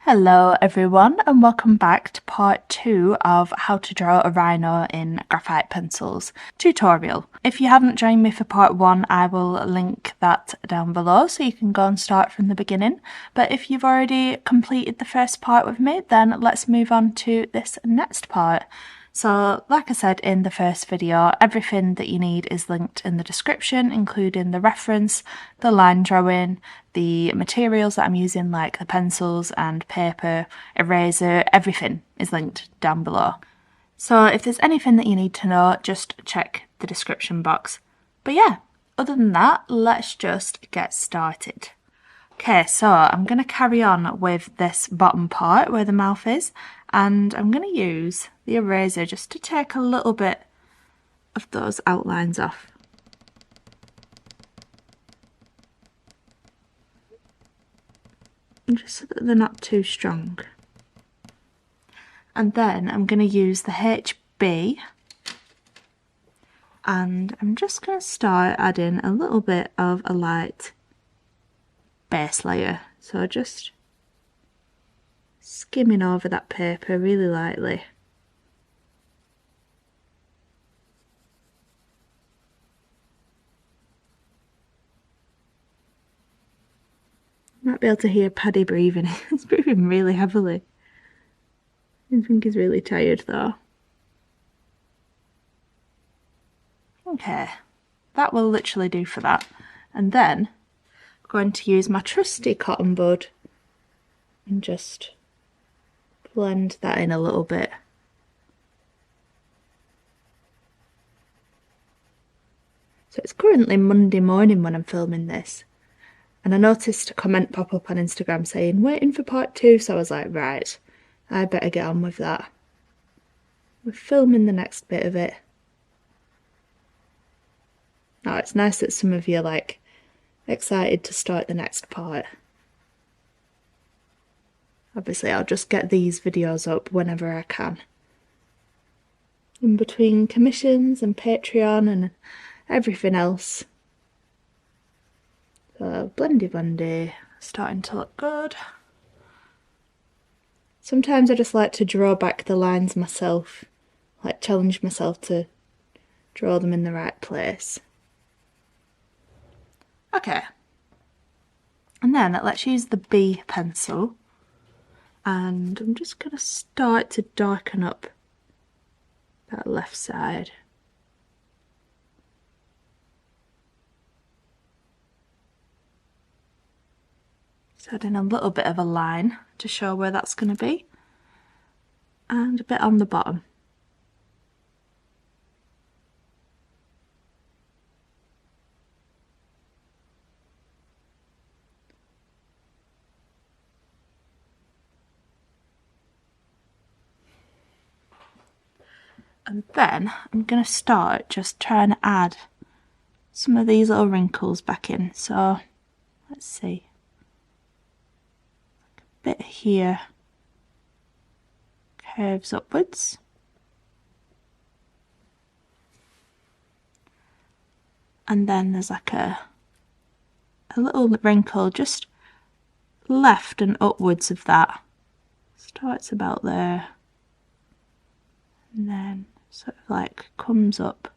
Hello everyone and welcome back to part 2 of how to draw a rhino in graphite pencils tutorial. If you haven't joined me for part 1 I will link that down below so you can go and start from the beginning, but if you've already completed the first part with me then let's move on to this next part. So like I said in the first video, everything that you need is linked in the description, including the reference, the line drawing, the materials that I'm using like the pencils and paper, eraser, everything is linked down below. So if there's anything that you need to know, just check the description box. But yeah, other than that, let's just get started. Okay, so I'm going to carry on with this bottom part where the mouth is, and I'm going to use the eraser just to take a little bit of those outlines off. Just so that they're not too strong. And then I'm going to use the HB and I'm just going to start adding a little bit of a light base layer. So just skimming over that paper really lightly. You might be able to hear Paddy breathing. He's breathing really heavily. I think he's really tired though. Okay, that will literally do for that. And then I'm going to use my trusty cotton bud and just blend that in a little bit. So it's currently Monday morning when I'm filming this, and I noticed a comment pop up on Instagram saying waiting for part 2, so I was like, right, I better get on with that. We're filming the next bit of it. Now it's nice that some of you are like excited to start the next part. Obviously I'll just get these videos up whenever I can. In between commissions and Patreon and everything else. So blendy, starting to look good. Sometimes I just like to draw back the lines myself, like challenge myself to draw them in the right place. Okay, and then let's use the B pencil, and I'm just going to start to darken up that left side. Just adding a little bit of a line to show where that's going to be, and a bit on the bottom. And then I'm going to start just trying to add some of these little wrinkles back in. So let's see, like a bit here curves upwards, and then there's like a little wrinkle just left and upwards of that. Starts about there and then sort of like comes up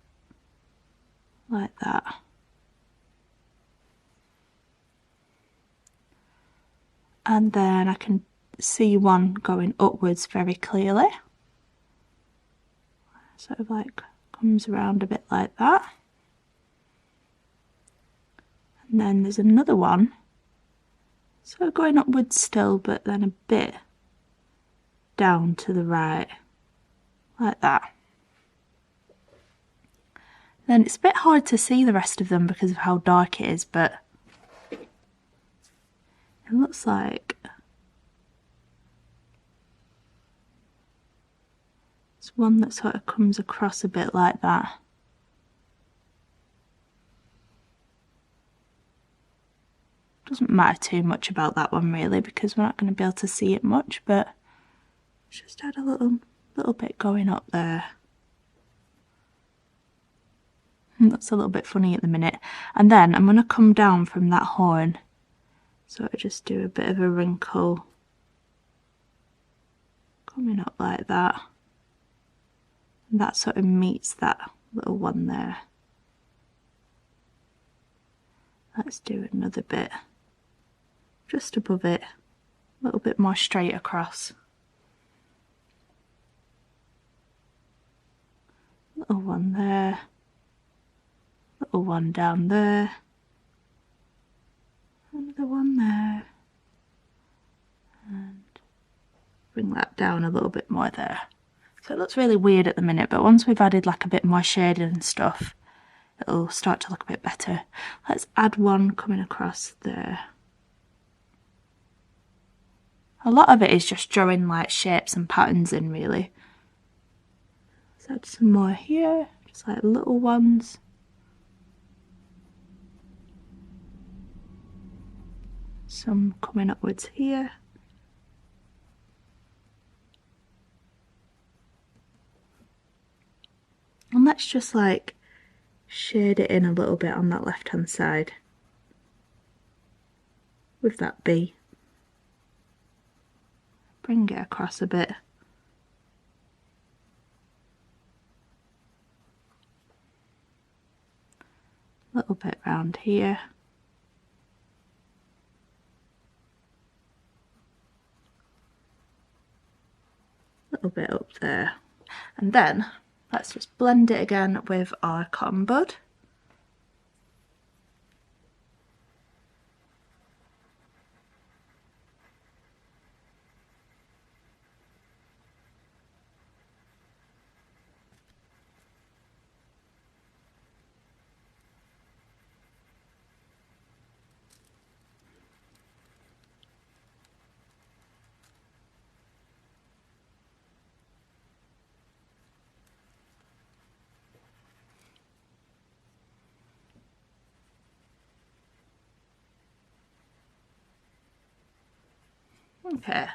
like that. And then I can see one going upwards very clearly. Sort of like comes around a bit like that. And then there's another one sort of going upwards still, but then a bit down to the right, like that. Then it's a bit hard to see the rest of them because of how dark it is, but it looks like it's one that sort of comes across a bit like that. Doesn't matter too much about that one really because we're not going to be able to see it much, but just add a little bit going up there. That's a little bit funny at the minute. And then I'm going to come down from that horn, so I just do a bit of a wrinkle coming up like that. And that sort of meets that little one there. Let's do another bit just above it, a little bit more straight across. Little one there, little one down there, another one there, and bring that down a little bit more there. So it looks really weird at the minute, but once we've added like a bit more shading and stuff, it'll start to look a bit better. Let's add one coming across there. A lot of it is just drawing like shapes and patterns in, really. Let's add some more here, just like little ones. Some coming upwards here. And let's just like shade it in a little bit on that left hand side with that bee. Bring it across a bit. A little bit round here. A little bit up there. And then let's just blend it again with our cotton bud. Okay,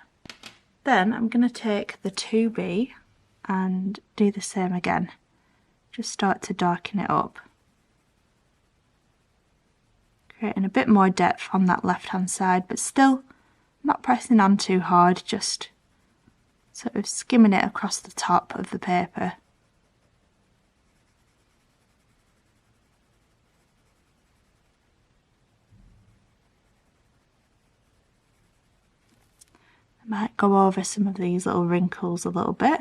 then I'm going to take the 2B and do the same again. Just start to darken it up, creating a bit more depth on that left hand side, but still not pressing on too hard, just sort of skimming it across the top of the paper. I might go over some of these little wrinkles a little bit.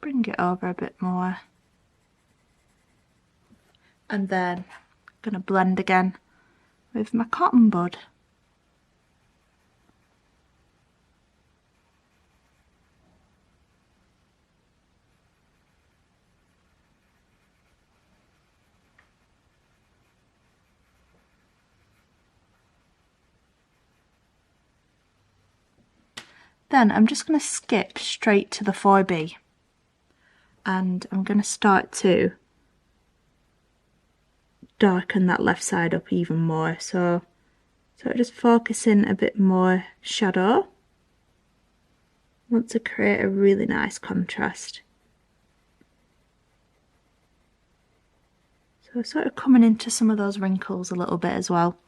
Bring it over a bit more. And then I'm going to blend again with my cotton bud. Then I'm just going to skip straight to the 4B. And I'm going to start to darken that left side up even more. So just focusing a bit more shadow. I want to create a really nice contrast. So sort of coming into some of those wrinkles a little bit as well.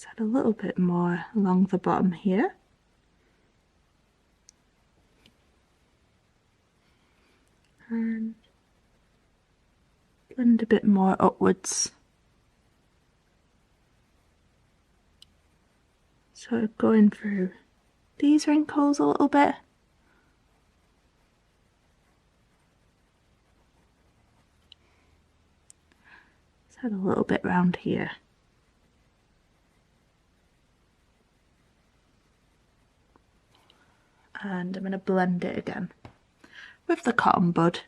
Let's add a little bit more along the bottom here. And blend a bit more upwards. So going through these wrinkles a little bit. add a little bit round here. And I'm going to blend it again with the cotton bud.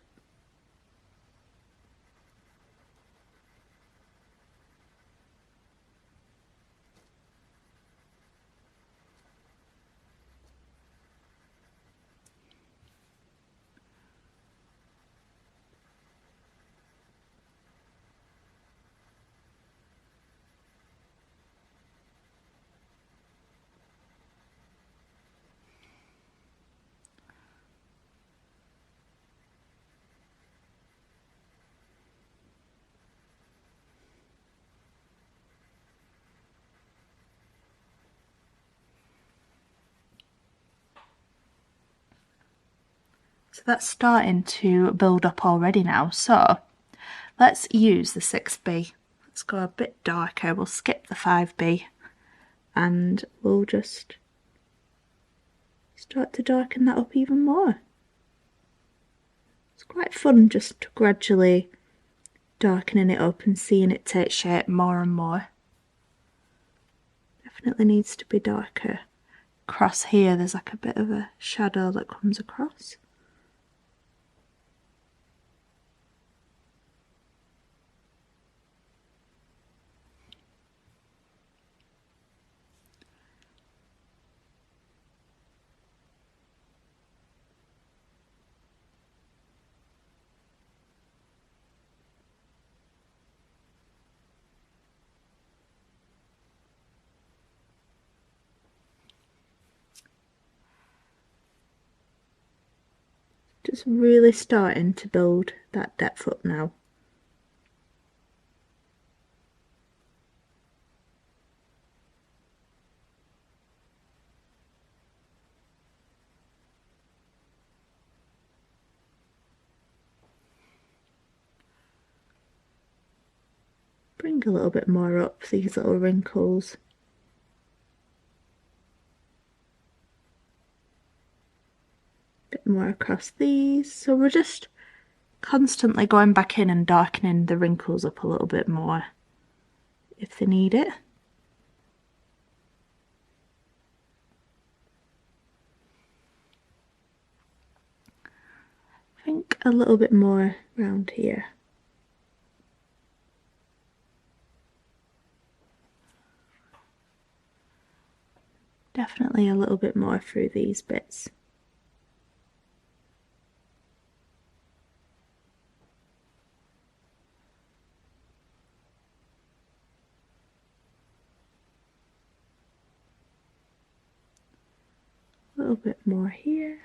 So that's starting to build up already now, so let's use the 6B. Let's go a bit darker, we'll skip the 5B and we'll just start to darken that up even more. It's quite fun just gradually darkening it up and seeing it take shape more and more. Definitely needs to be darker. Across here there's like a bit of a shadow that comes across. Just really starting to build that depth up now. Bring a little bit more up these little wrinkles. Bit more across these. So we're just constantly going back in and darkening the wrinkles up a little bit more if they need it. I think a little bit more around here. Definitely a little bit more through these bits. A little bit more here.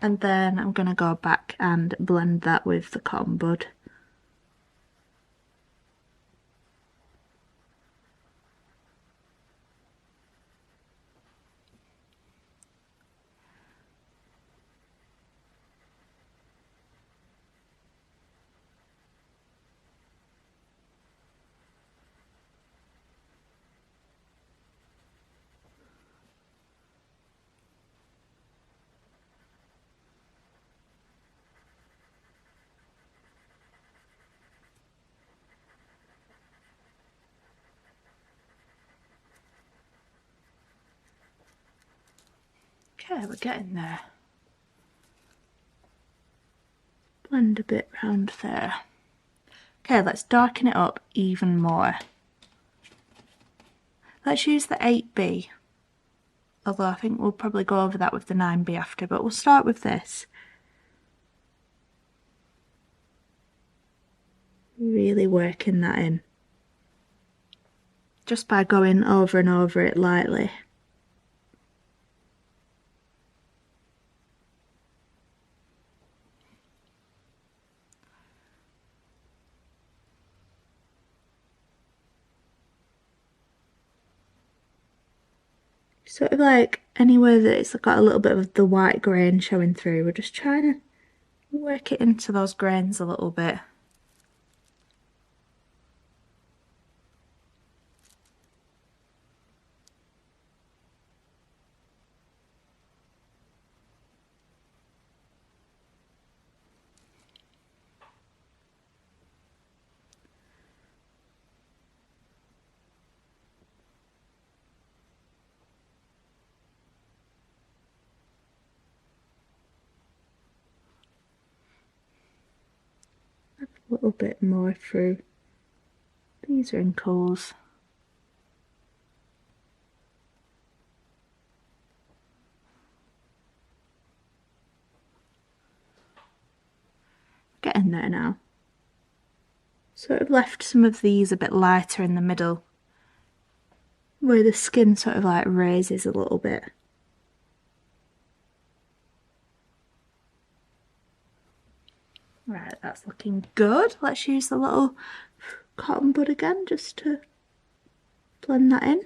And then I'm going to go back and blend that with the cotton bud. Okay, we're getting there. Blend a bit round there. Okay, let's darken it up even more. Let's use the 8B, although I think we'll probably go over that with the 9B after, but we'll start with this. Really working that in. Just by going over and over it lightly. Sort of like anywhere that it's got a little bit of the white grain showing through, we're just trying to work it into those grains a little bit. a little bit more through these wrinkles. Getting there now. Sort of left some of these a bit lighter in the middle, where the skin sort of like raises a little bit. Right, that's looking good. Let's use the little cotton bud again just to blend that in.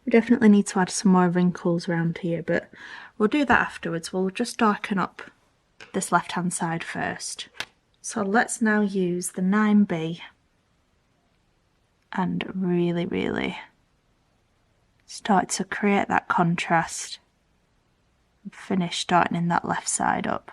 We definitely need to add some more wrinkles around here, but we'll do that afterwards. We'll just darken up this left hand side first. So let's now use the 9B and really start to create that contrast and finish darkening that left side up.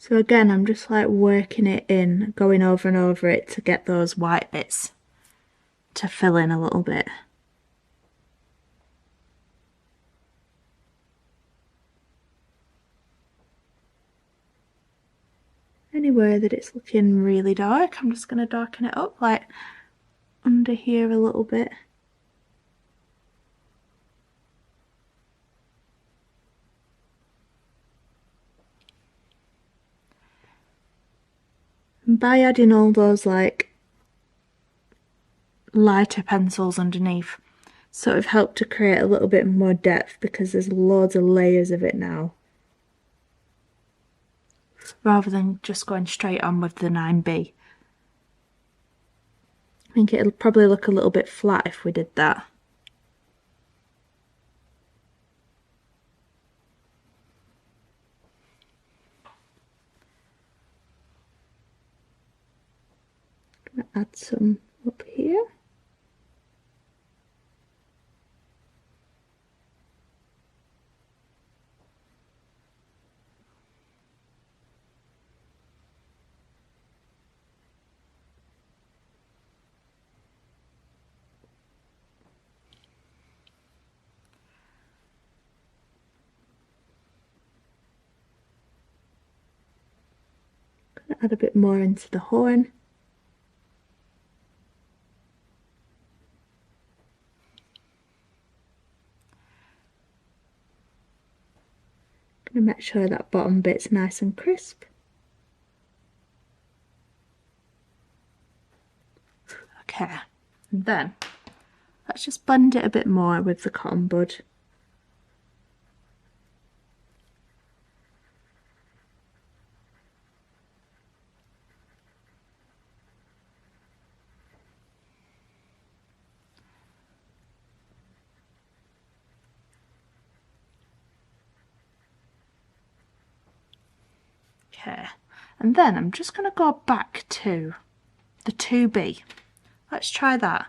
So again, I'm just like working it in, going over and over it to get those white bits to fill in a little bit. Anywhere that it's looking really dark, I'm just going to darken it up, like under here a little bit. And by adding all those like lighter pencils underneath, sort of help to create a little bit more depth because there's loads of layers of it now, rather than just going straight on with the 9B. I think it'll probably look a little bit flat if we did that. I'm gonna add some up here. Add a bit more into the horn. Gonna make sure that bottom bit's nice and crisp. Okay, and then let's just blend it a bit more with the cotton bud. Okay, and then I'm just going to go back to the 2B. Let's try that.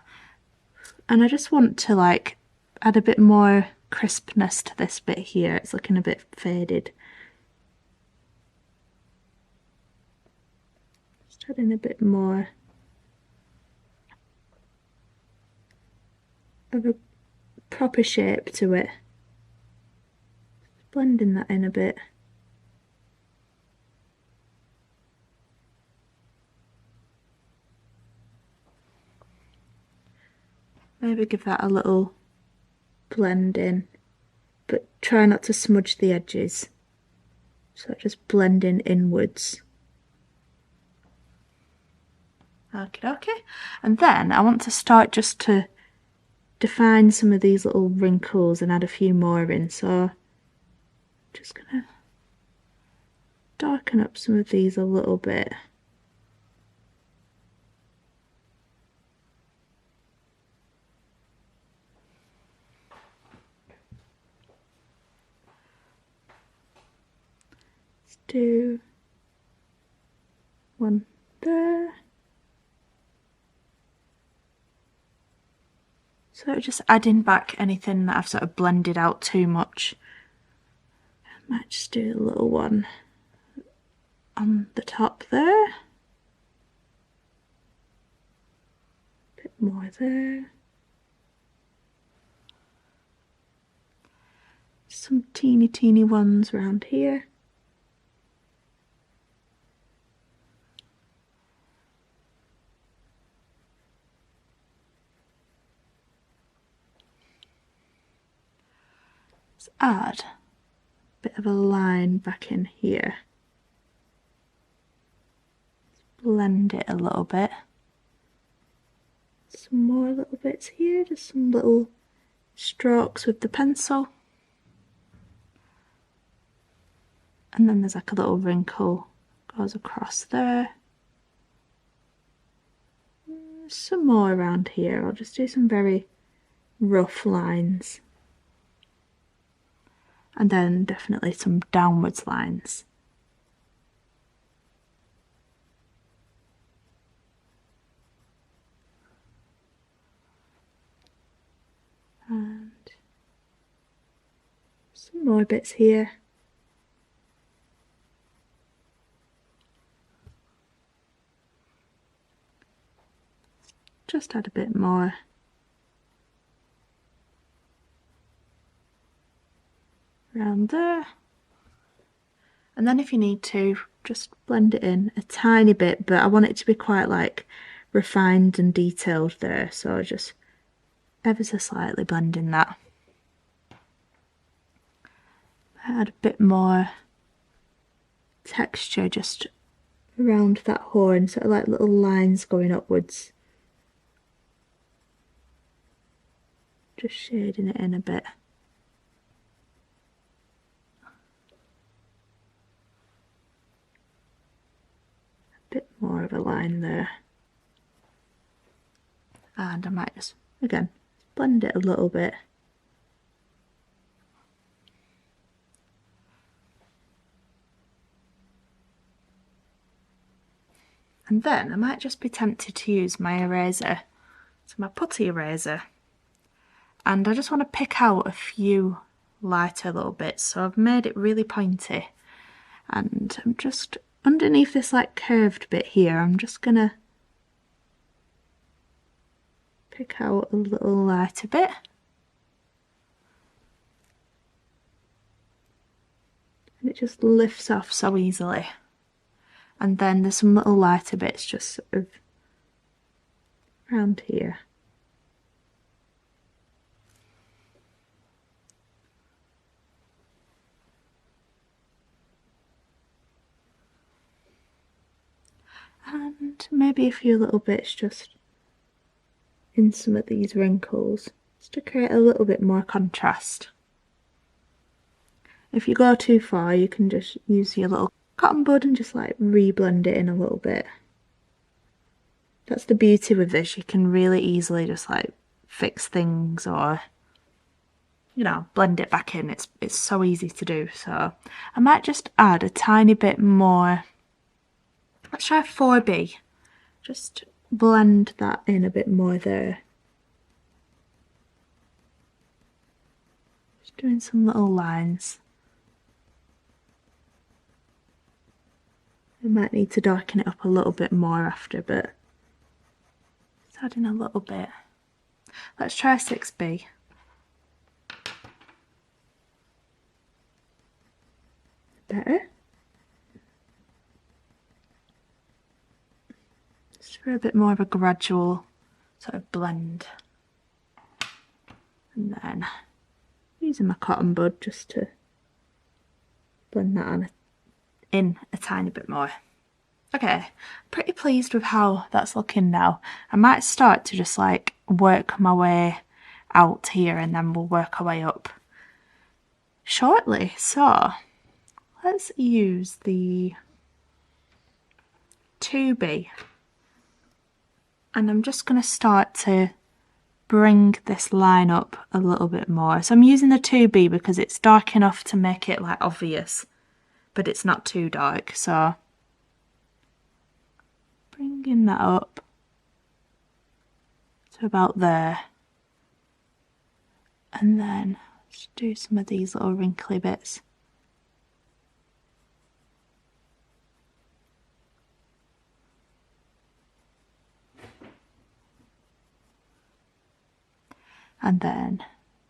And I just want to like add a bit more crispness to this bit here. It's looking a bit faded. Just adding a bit more of a proper shape to it. Blending that in a bit. Maybe give that a little blend in, but try not to smudge the edges. So just blending inwards. Okay, and then I want to start just to define some of these little wrinkles and add a few more in, so I'm just gonna darken up some of these a little bit. Let's do one there. So just adding back anything that I've sort of blended out too much. I might just do a little one on the top there. A bit more there. Some teeny ones around here. Let's add a bit of a line back in here. Let's blend it a little bit. Some more little bits here, just some little strokes with the pencil. And then there's like a little wrinkle goes across there. Some more around here. I'll just do some very rough lines. And then definitely some downwards lines. And some more bits here. Just add a bit more. Around there. And then if you need to, just blend it in a tiny bit, but I want it to be quite like refined and detailed there, so just ever so slightly blending that. Add a bit more texture just around that horn, sort of like little lines going upwards. Just shading it in a bit. A bit more of a line there. And I might just, again, blend it a little bit. And then I might just be tempted to use my eraser, so my putty eraser. And I just want to pick out a few lighter little bits, so I've made it really pointy. And I'm just, underneath this like curved bit here, I'm just gonna pick out a little lighter bit. And it just lifts off so easily. And then there's some little lighter bits just sort of around here. And maybe a few little bits just in some of these wrinkles, just to create a little bit more contrast. If you go too far, you can just use your little cotton bud and just like re-blend it in a little bit. That's the beauty with this, you can really easily just like fix things or, you know, blend it back in. It's so easy to do. So I might just add a tiny bit more. Let's try 4B. Just blend that in a bit more there. Just doing some little lines. I might need to darken it up a little bit more after, but just adding a little bit. Let's try 6B. Better. Just for a bit more of a gradual sort of blend. And then using my cotton bud just to blend that on in a tiny bit more. Okay, pretty pleased with how that's looking now. I might start to just like work my way out here, and then we'll work our way up shortly. So let's use the 2B, and I'm just going to start to bring this line up a little bit more. So I'm using the 2B because it's dark enough to make it like obvious, but it's not too dark. So bringing that up to about there, and then let's do some of these little wrinkly bits. And then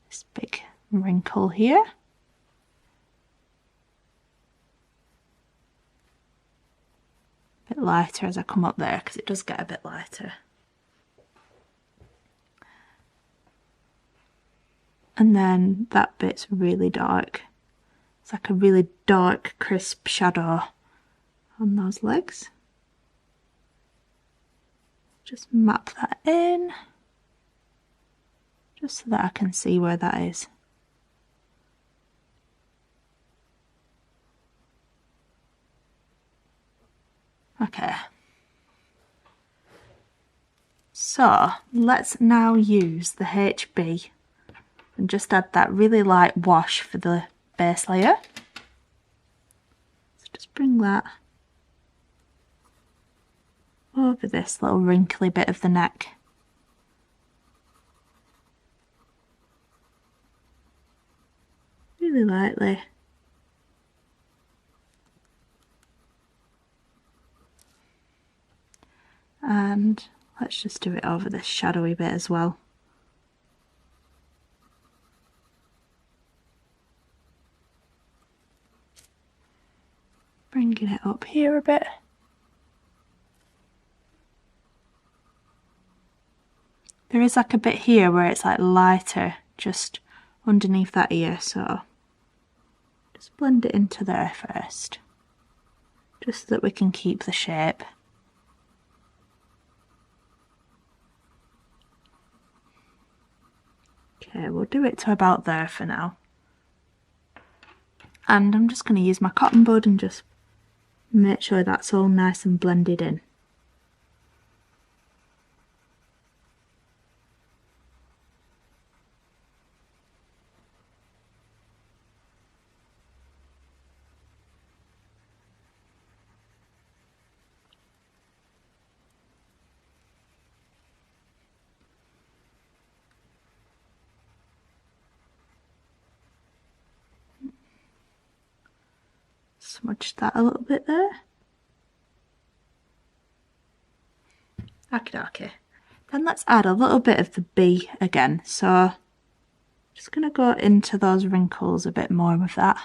this big wrinkle here. A bit lighter as I come up there, because it does get a bit lighter. And then that bit's really dark. It's like a really dark, crisp shadow on those legs. Just map that in, just so that I can see where that is. Okay. So let's now use the HB and just add that really light wash for the base layer. So just bring that over this little wrinkly bit of the neck. Really lightly. And let's just do it over this shadowy bit as well. Bringing it up here a bit. There is like a bit here where it's like lighter just underneath that ear, so just blend it into there first, just so that we can keep the shape. Okay, we'll do it to about there for now. And I'm just going to use my cotton bud and just make sure that's all nice and blended in. Smudge that a little bit there. Okie. Then let's add a little bit of the B again. So just going to go into those wrinkles a bit more with that.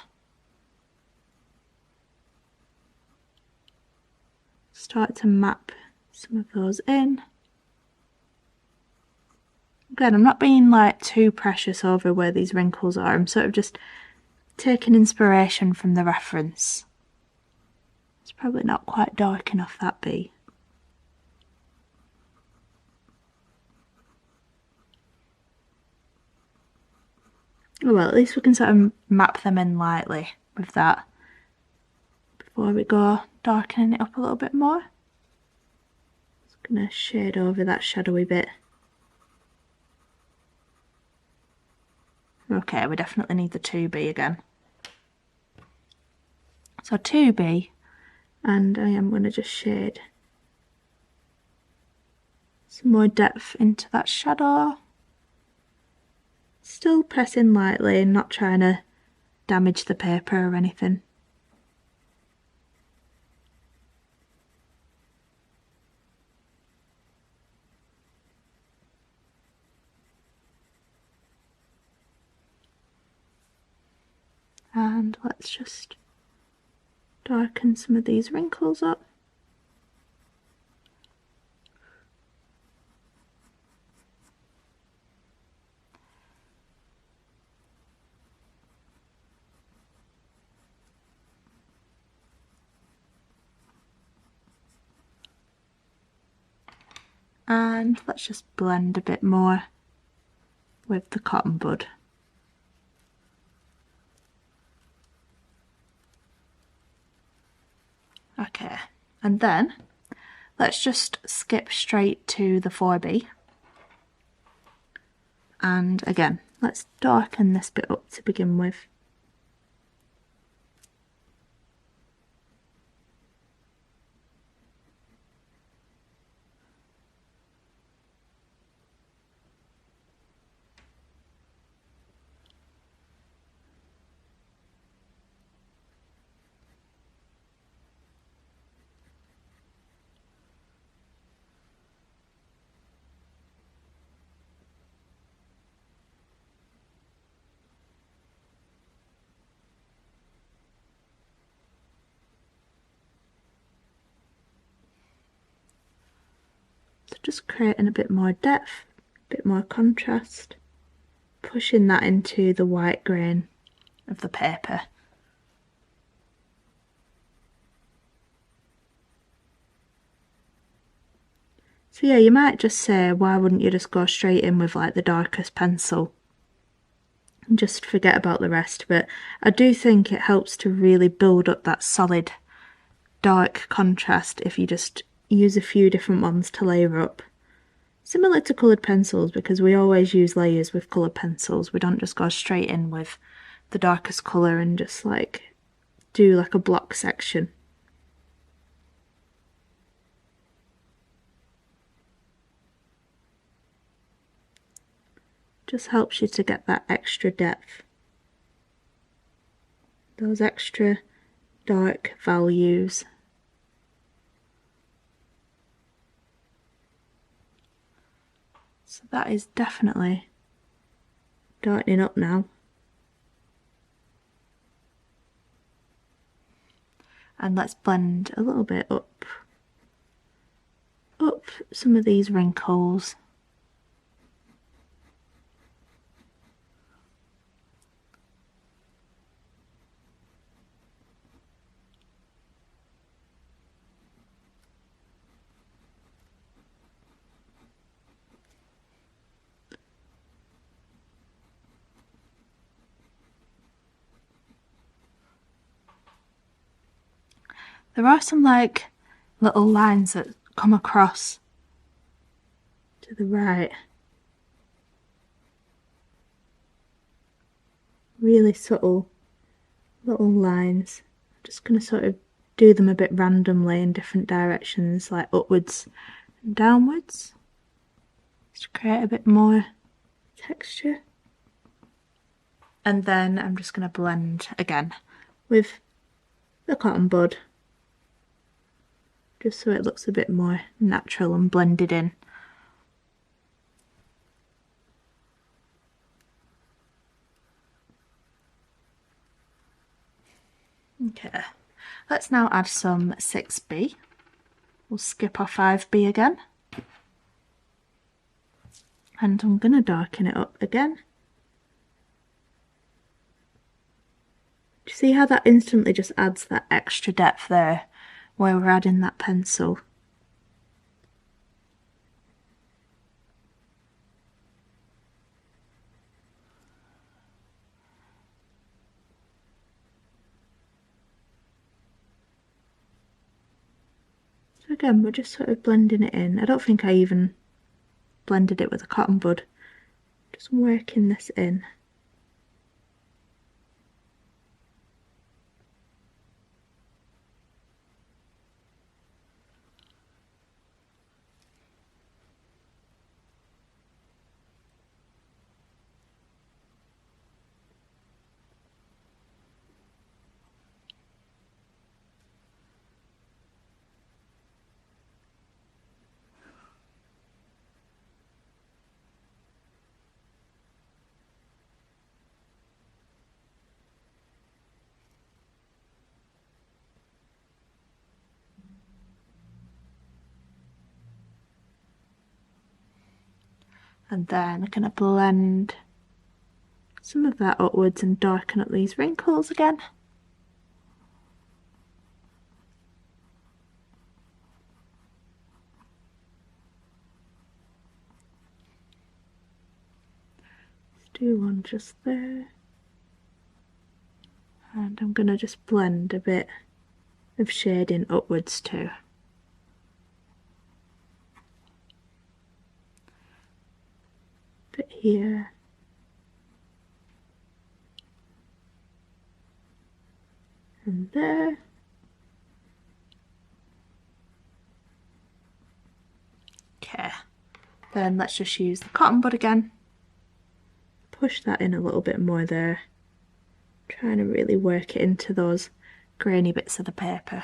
Start to map some of those in. Again, I'm not being like too precious over where these wrinkles are. I'm sort of just taking inspiration from the reference. It's probably not quite dark enough, that B. Oh well, at least we can sort of map them in lightly with that before we go darkening it up a little bit more. Just gonna shade over that shadowy bit. Okay, we definitely need the 2B again. So 2B, and I am going to just shade some more depth into that shadow. Still pressing lightly and not trying to damage the paper or anything. And let's just darken some of these wrinkles up. And let's just blend a bit more with the cotton bud. Okay, and then let's just skip straight to the 4B. And again, let's darken this bit up to begin with. So just creating a bit more depth, a bit more contrast, pushing that into the white grain of the paper. So yeah, you might just say, why wouldn't you just go straight in with like the darkest pencil and just forget about the rest? But I do think it helps to really build up that solid dark contrast if you just use a few different ones to layer up. Similar to coloured pencils, because we always use layers with coloured pencils. We don't just go straight in with the darkest colour and just like do like a block section. Just helps you to get that extra depth, those extra dark values. So that is definitely darkening up now. And let's blend a little bit up some of these wrinkles. There are some like little lines that come across to the right. Really subtle little lines. I'm just going to sort of do them a bit randomly in different directions, like upwards and downwards, to create a bit more texture. And then I'm just going to blend again with the cotton bud, just so it looks a bit more natural and blended in. Okay, let's now add some 6B. We'll skip our 5B again. And I'm going to darken it up again. Do you see how that instantly just adds that extra depth there, where we're adding that pencil? So again, we're just sort of blending it in. I don't think I even blended it with a cotton bud. Just working this in. And then I'm going to blend some of that upwards and darken up these wrinkles again. do one just there. And I'm going to just blend a bit of shading upwards too. Bit here. And there. Okay, then let's just use the cotton bud again. Push that in a little bit more there. Trying to really work it into those grainy bits of the paper.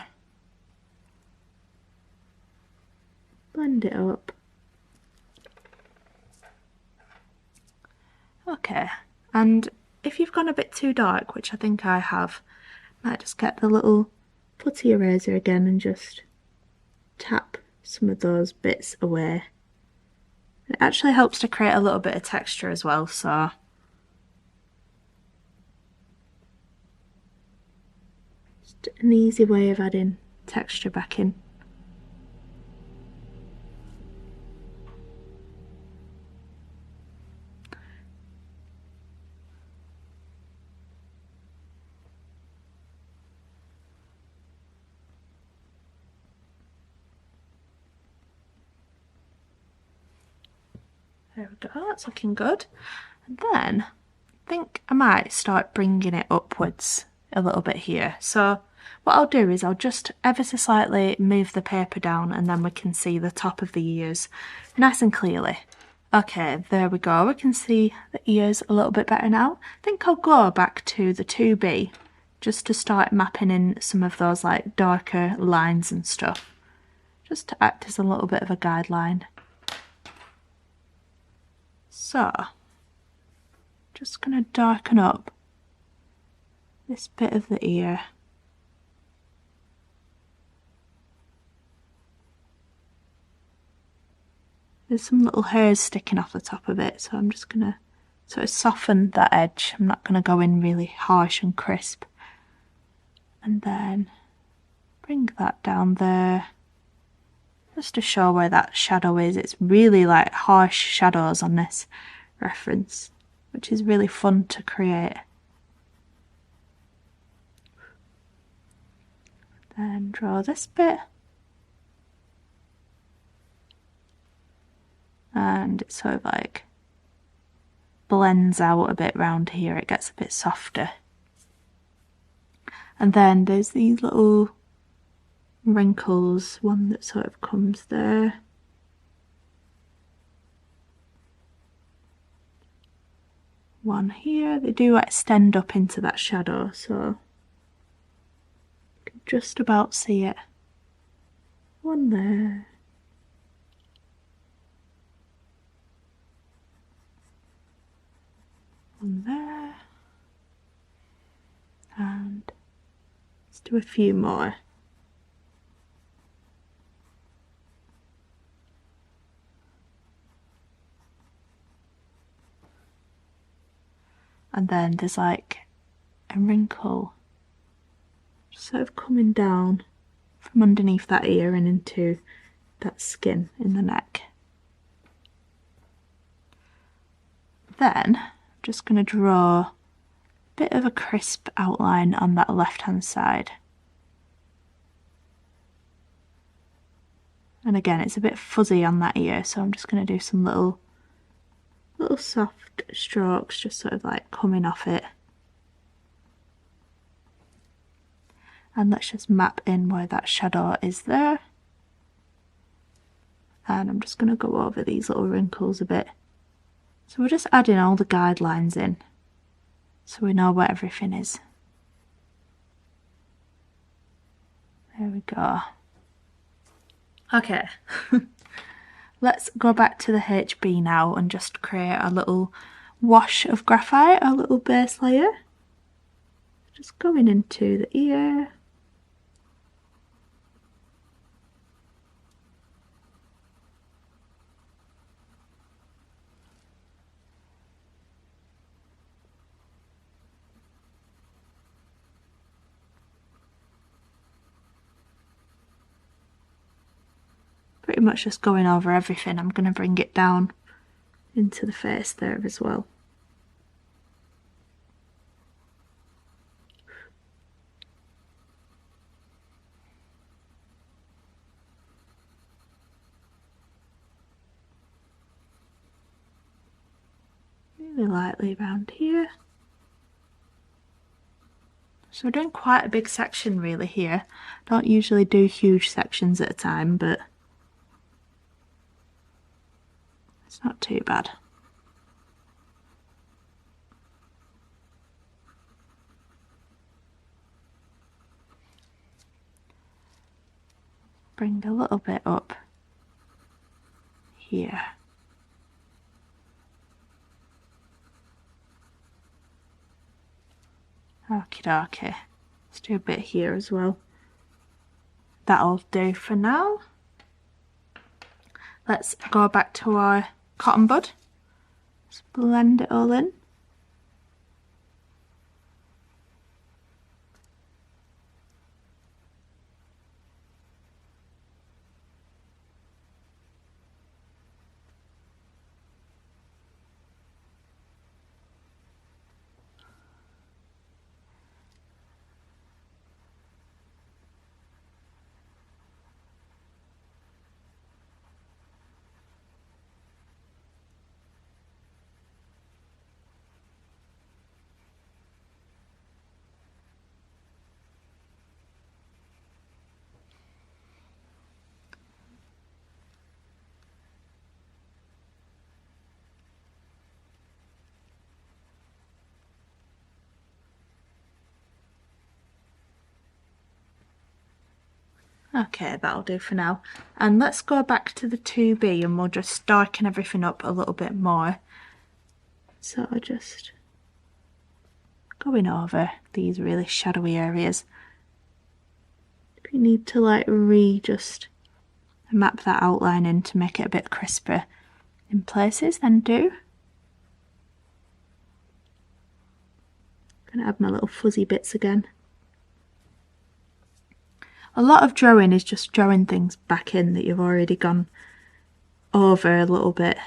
Blend it up. Okay, and if you've gone a bit too dark, which I think I have, might just get the little putty eraser again and just tap some of those bits away. It actually helps to create a little bit of texture as well, so just an easy way of adding texture back in. There we go, that's looking good. And then I think I might start bringing it upwards a little bit here. So what I'll do is I'll just ever so slightly move the paper down and then we can see the top of the ears nice and clearly. Okay, there we go, we can see the ears a little bit better now. I think I'll go back to the 2B just to start mapping in some of those like darker lines and stuff, just to act as a little bit of a guideline. So, just going to darken up this bit of the ear. There's some little hairs sticking off the top of it, so I'm just going to sort of soften that edge. I'm not going to go in really harsh and crisp. And then bring that down there, just to show where that shadow is. It's really like harsh shadows on this reference, which is really fun to create. Then draw this bit. And it sort of like blends out a bit round here, it gets a bit softer. And then there's these little wrinkles, one that sort of comes there. One here, they do extend up into that shadow, so you can just about see it. One there. One there. And let's do a few more. And then there's like a wrinkle sort of coming down from underneath that ear and into that skin in the neck. Then I'm just going to draw a bit of a crisp outline on that left hand side. And again, it's a bit fuzzy on that ear, so I'm just going to do some little soft strokes, just sort of like coming off it. And let's just map in where that shadow is there. And I'm just going to go over these little wrinkles a bit. So we're just adding all the guidelines in, so we know where everything is. There we go. Okay, let's go back to the HB now and just create a little wash of graphite, a little base layer. Just going into the ear. Pretty much just going over everything. I'm going to bring it down into the face there as well. really lightly around here. So we're doing quite a big section really here. Don't usually do huge sections at a time, but it's not too bad. Bring a little bit up here. Okie dokie. Let's do a bit here as well. That'll do for now. Let's go back to our cotton bud. Let's blend it all in. Okay, that'll do for now. And let's go back to the 2B and we'll just darken everything up a little bit more. So just going over these really shadowy areas. If you need to like just map that outline in to make it a bit crisper in places, then do. Gonna add my little fuzzy bits again. A lot of drawing is just drawing things back in that you've already gone over a little bit.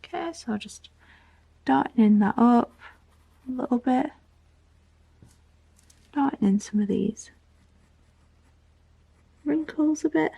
Okay, so just darkening that up a little bit. Darkening some of these wrinkles a bit.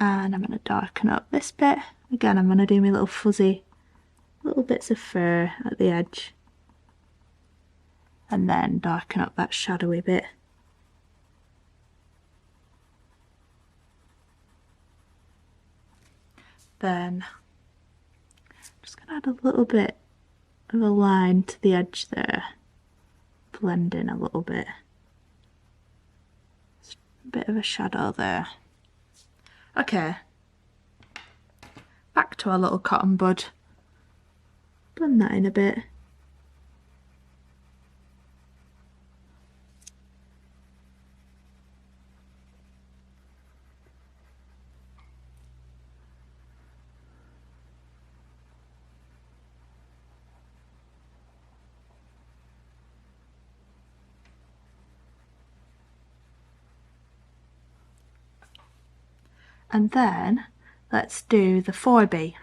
And I'm going to darken up this bit. Again, I'm going to do my little fuzzy little bits of fur at the edge. And then darken up that shadowy bit. Then I'm just going to add a little bit of a line to the edge there. Blend in a little bit. Just a bit of a shadow there. Okay, back to our little cotton bud. Blend that in a bit. And then let's do the 4B.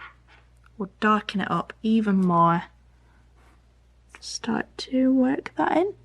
We'll darken it up even more. Start to work that in.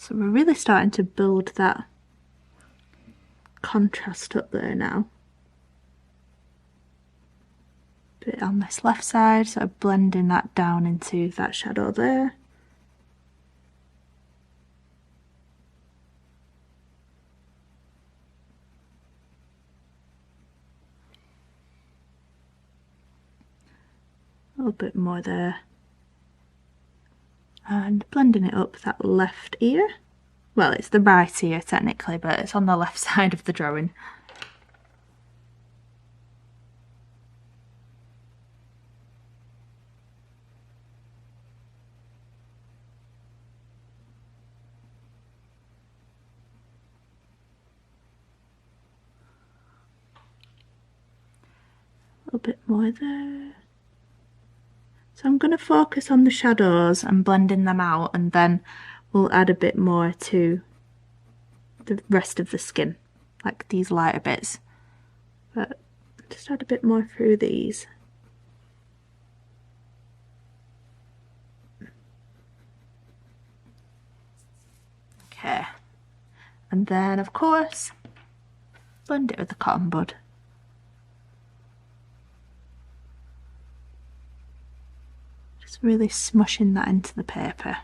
So we're really starting to build that contrast up there now. Bit on this left side, so blending that down into that shadow there. A little bit more there. And blending it up that left ear. Well, it's the right ear technically, but it's on the left side of the drawing. A little bit more there. So I'm going to focus on the shadows and blending them out, and then we'll add a bit more to the rest of the skin, like these lighter bits. But just add a bit more through these. Okay. And then, of course, blend it with the cotton bud. Just really smushing that into the paper.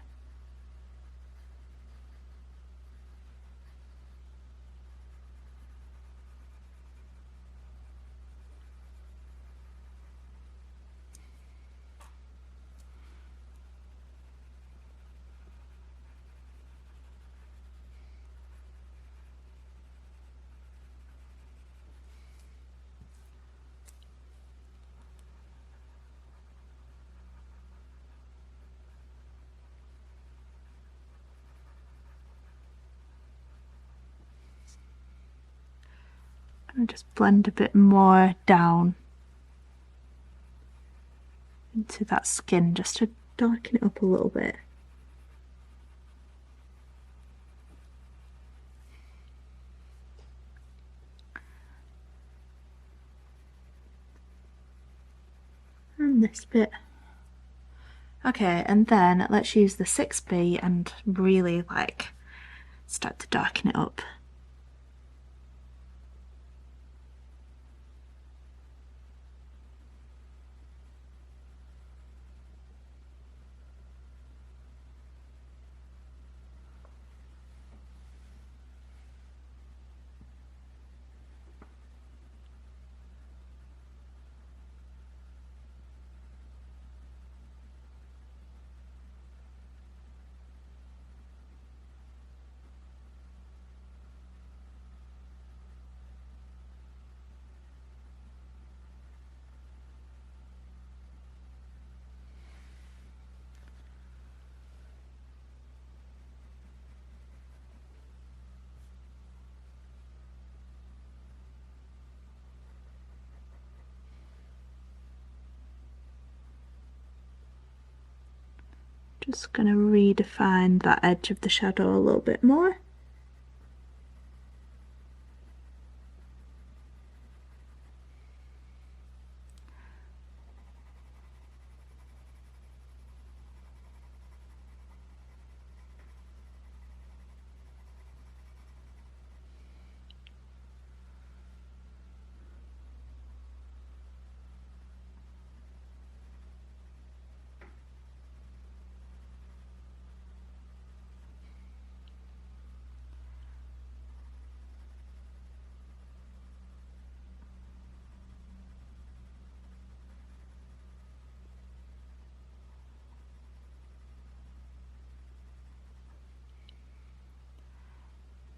And just blend a bit more down into that skin just to darken it up a little bit. And this bit. Okay, and then let's use the 6B and really start to darken it up. Just going to redefine that edge of the shadow a little bit more.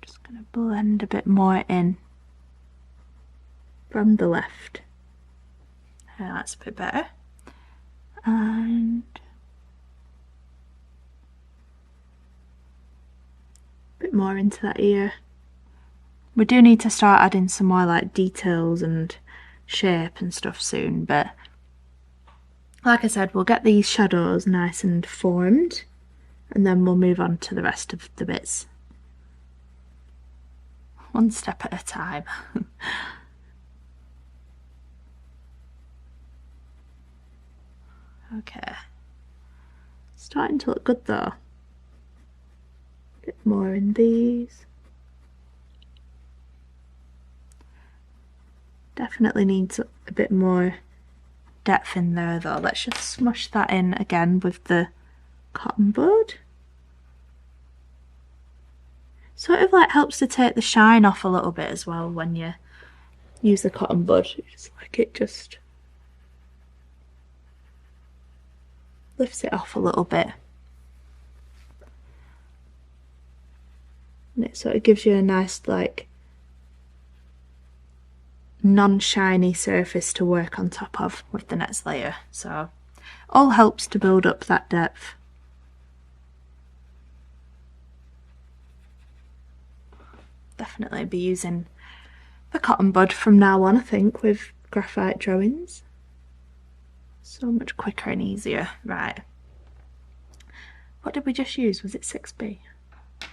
Just going to blend a bit more in from the left. That's a bit better. And a bit more into that ear. We do need to start adding some more details and shape and stuff soon, but like I said, we'll get these shadows nice and formed and then we'll move on to the rest of the bits. One step at a time. Okay. Starting to look good though. A bit more in these. Definitely needs a bit more depth in there though. Let's just smush that in again with the cotton bud. Sort of like helps to take the shine off a little bit as well when you use the cotton bud. It's like it just lifts it off a little bit. And it sort of gives you a nice like non-shiny surface to work on top of with the next layer. So all helps to build up that depth. Definitely be using the cotton bud from now on, I think, with graphite drawings. So much quicker and easier. Right. What did we just use? Was it 6B?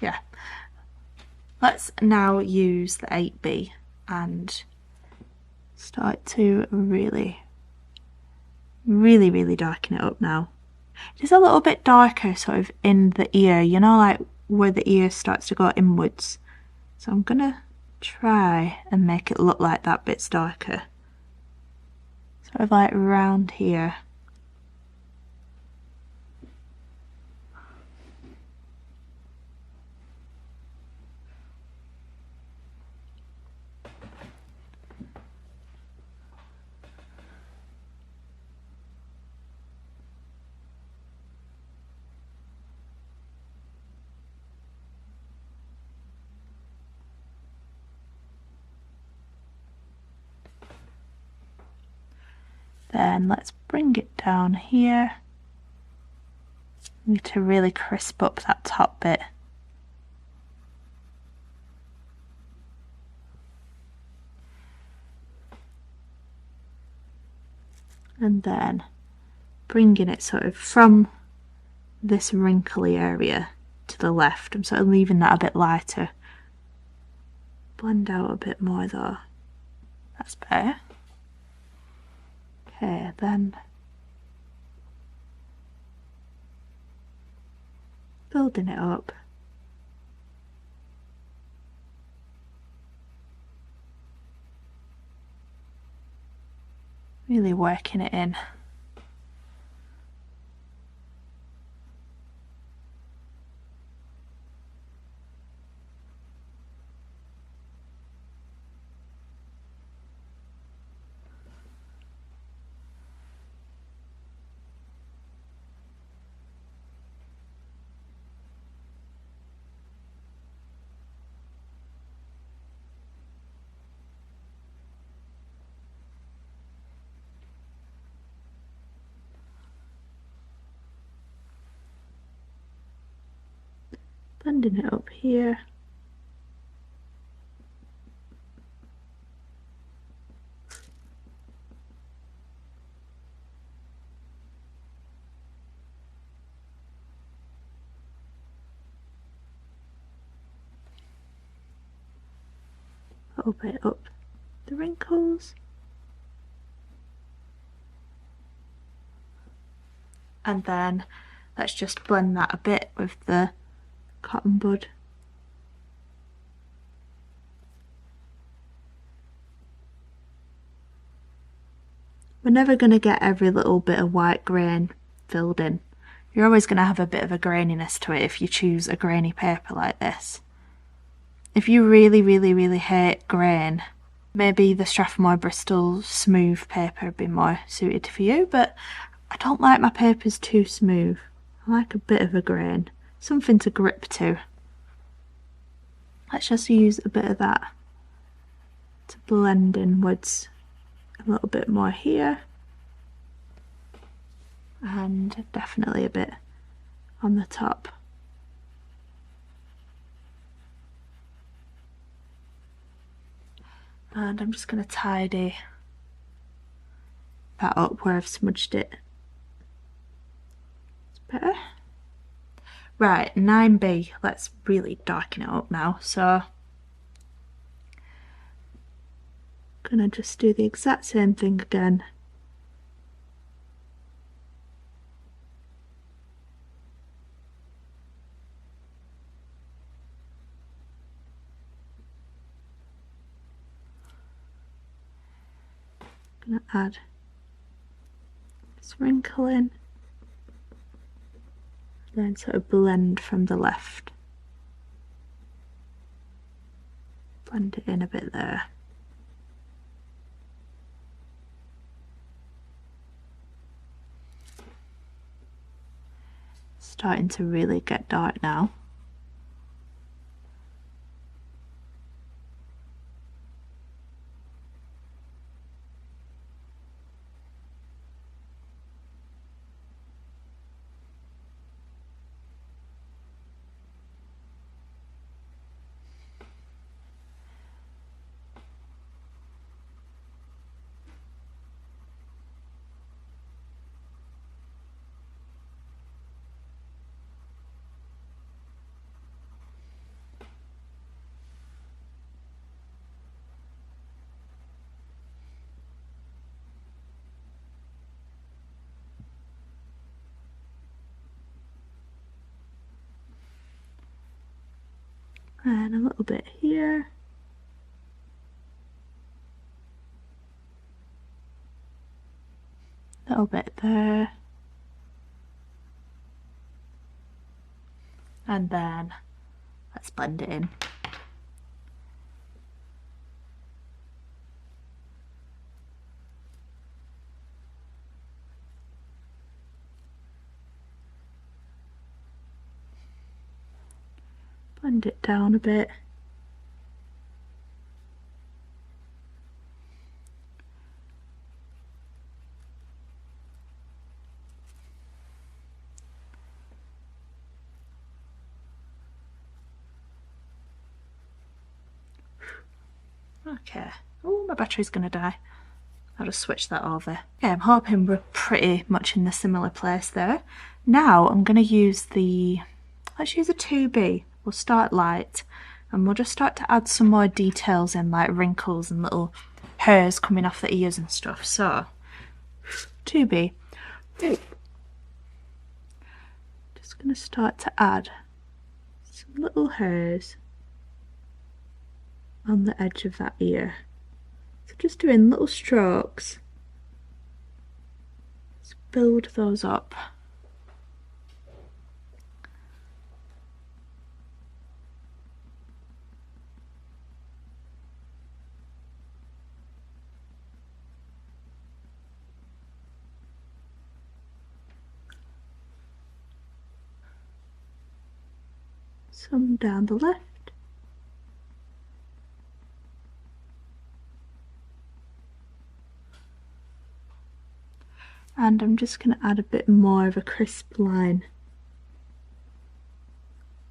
Yeah. Let's now use the 8B and start to really darken it up now. It is a little bit darker sort of in the ear, you know, like where the ear starts to go inwards. So I'm gonna try and make it look like that bit's darker. Sort of like around here. Then let's bring it down here. Need to really crisp up that top bit. And then bringing it sort of from this wrinkly area to the left. I'm sort of leaving that a bit lighter. Blend out a bit more though. That's better. Okay, then building it up. Really working it in. Blending it up here. A little bit up the wrinkles. And then let's just blend that a bit with the cotton bud. We're never going to get every little bit of white grain filled in. You're always going to have a bit of a graininess to it if you choose a grainy paper like this. If you really hate grain, maybe the Strathmore Bristol smooth paper would be more suited for you, but I don't like my papers too smooth. I like a bit of a grain. Something to grip to. Let's just use a bit of that to blend inwards a little bit more here, and definitely a bit on the top. And I'm just going to tidy that up where I've smudged it. It's better. Right, 9B, let's really darken it up now. So, gonna just do the exact same thing again. I'm going to add this wrinkle in, and then sort of blend from the left. Blend it in a bit there. Starting to really get dark now. And a little bit here. A little bit there. And then let's blend it in. Blend it down a bit. Okay. Oh, my battery's gonna die. I'll just switch that over. Okay, I'm hoping we're pretty much in the similar place there. Now I'm gonna use let's use a 2B. We'll start light and we'll just start to add some more details in, like wrinkles and little hairs coming off the ears and stuff. So 2B. Just gonna start to add some little hairs on the edge of that ear. So just doing little strokes. Let's build those up. Some down the left. And I'm just going to add a bit more of a crisp line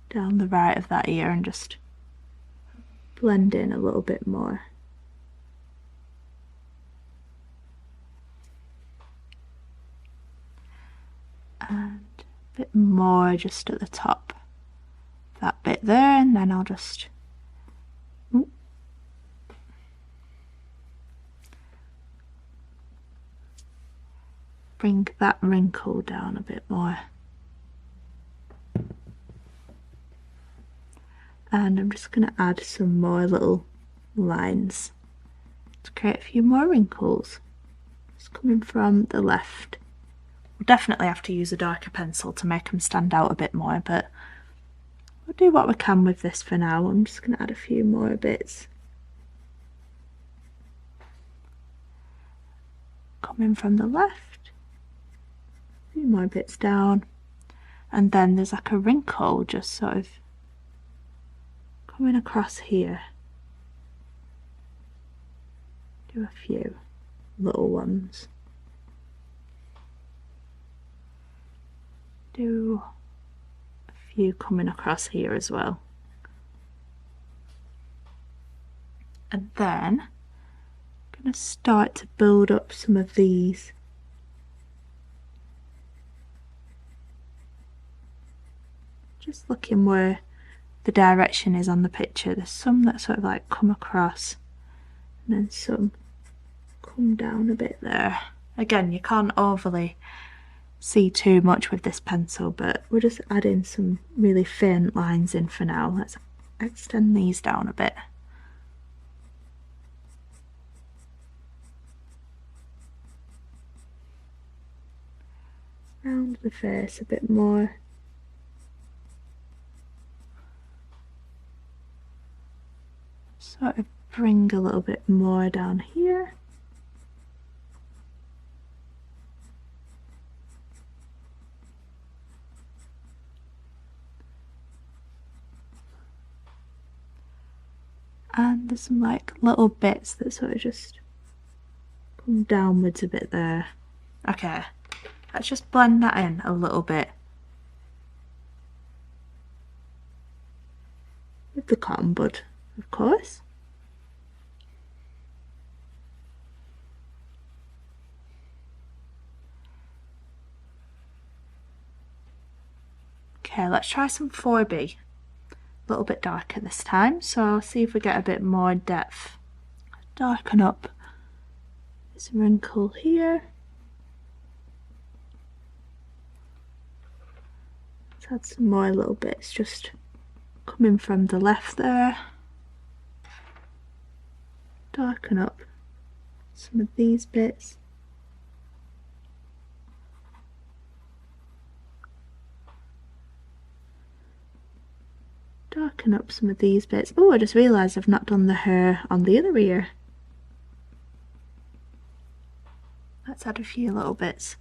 down the right of that ear and just blend in a little bit more. And a bit more just at the top. That bit there, and then I'll just bring that wrinkle down a bit more. And I'm just going to add some more little lines to create a few more wrinkles. Just coming from the left. We'll definitely have to use a darker pencil to make them stand out a bit more, but we'll do what we can with this for now. I'm just going to add a few more bits. Coming from the left, a few more bits down, and then there's like a wrinkle just sort of coming across here. Do a few little ones. Do a few coming across here as well. And then I'm going to start to build up some of these. Just looking where the direction is on the picture. There's some that sort of like come across and then some come down a bit there. Again, you can't overly see too much with this pencil, but we're just adding some really faint lines in for now. Let's extend these down a bit. the face a bit more. Sort of bring a little bit more down here. And there's some like little bits that sort of just come downwards a bit there. Okay, let's just blend that in a little bit with the cotton bud, of course. Okay, let's try some 4B. A little bit darker this time, so see if we get a bit more depth. Darken up this wrinkle here. Let's add some more little bits just coming from the left there. Darken up some of these bits. Darken up some of these bits. Oh, I just realised I've not done the hair on the other ear. Let's add a few little bits.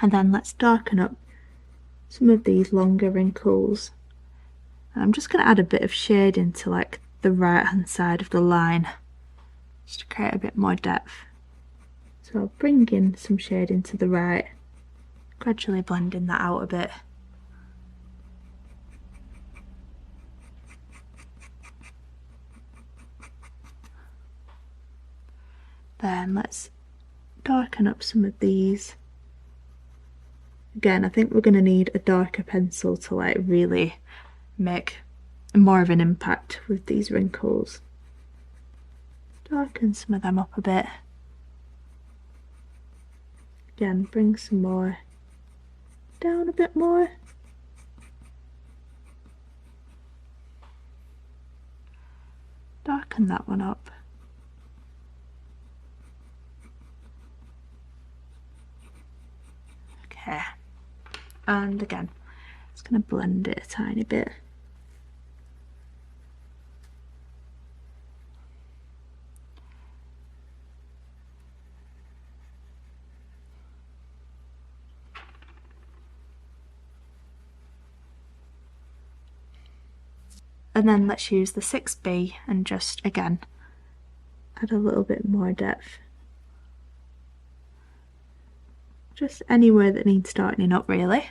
And then let's darken up some of these longer wrinkles. And I'm just going to add a bit of shade into like the right hand side of the line, just to create a bit more depth. So I'll bring in some shade into the right, gradually blending that out a bit. Then let's darken up some of these. Again, I think we're going to need a darker pencil to like really make more of an impact with these wrinkles. Darken some of them up a bit. Again, bring some more down a bit more. Darken that one up. Okay. And again, just going to blend it a tiny bit. And then let's use the 6B and just again add a little bit more depth. Just anywhere that needs darkening up really.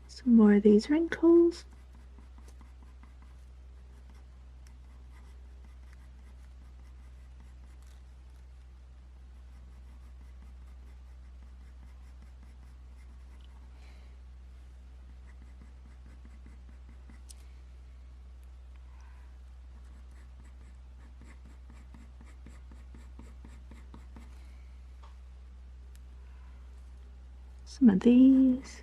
Some more of these wrinkles. Some of these.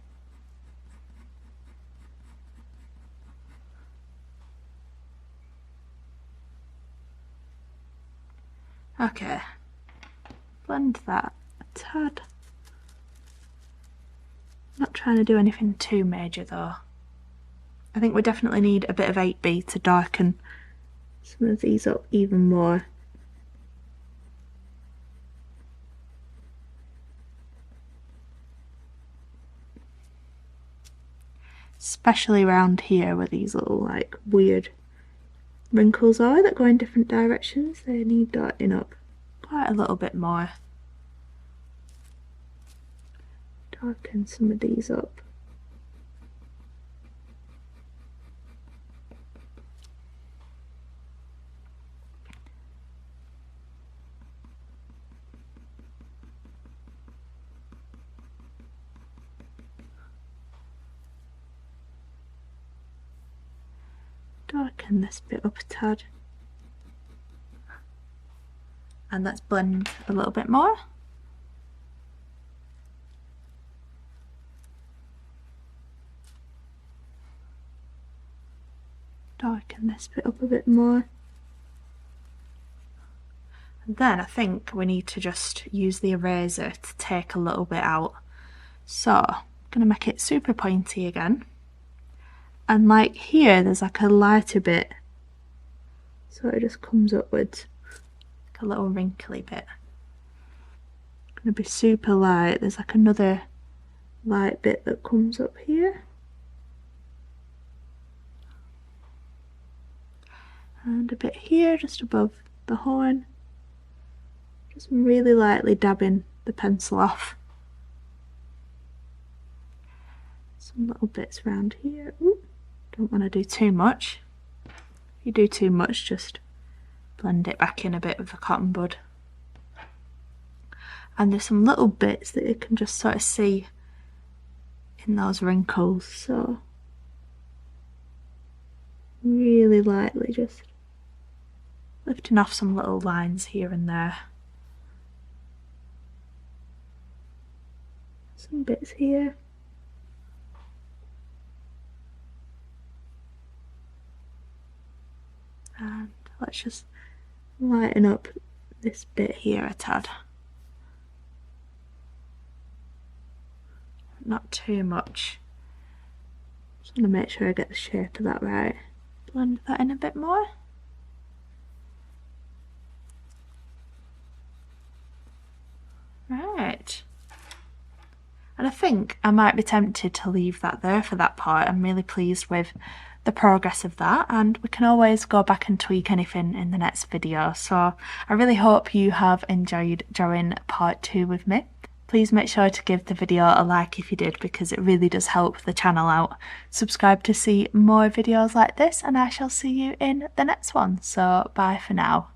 Okay, blend that a tad. Not trying to do anything too major though. I think we definitely need a bit of 8B to darken some of these up even more. Especially around here where these little like weird wrinkles are that go in different directions, they need darkening up quite a little bit more. Darken some of these up. Darken this bit up a tad. And let's blend a little bit more. darken this bit up a bit more. And then I think we need to just use the eraser to take a little bit out. So I'm going to make it super pointy again. And like here, there's like a lighter bit. So it just comes upwards, like a little wrinkly bit. It's going to be super light. There's like another light bit that comes up here. And a bit here, just above the horn. Just really lightly dabbing the pencil off. Some little bits around here. Ooh, don't want to do too much. If you do too much, just blend it back in a bit with the cotton bud. And there's some little bits that you can just sort of see in those wrinkles, so really lightly just lifting off some little lines here and there. Some bits here. And let's just lighten up this bit here a tad. Not too much. Just want to make sure I get the shape of that right. Blend that in a bit more. Right. And I think I might be tempted to leave that there for that part. I'm really pleased with the progress of that, and we can always go back and tweak anything in the next video. So I really hope you have enjoyed drawing part 2 with me. Please make sure to give the video a like if you did, because it really does help the channel out. Subscribe to see more videos like this, and I shall see you in the next one. So bye for now.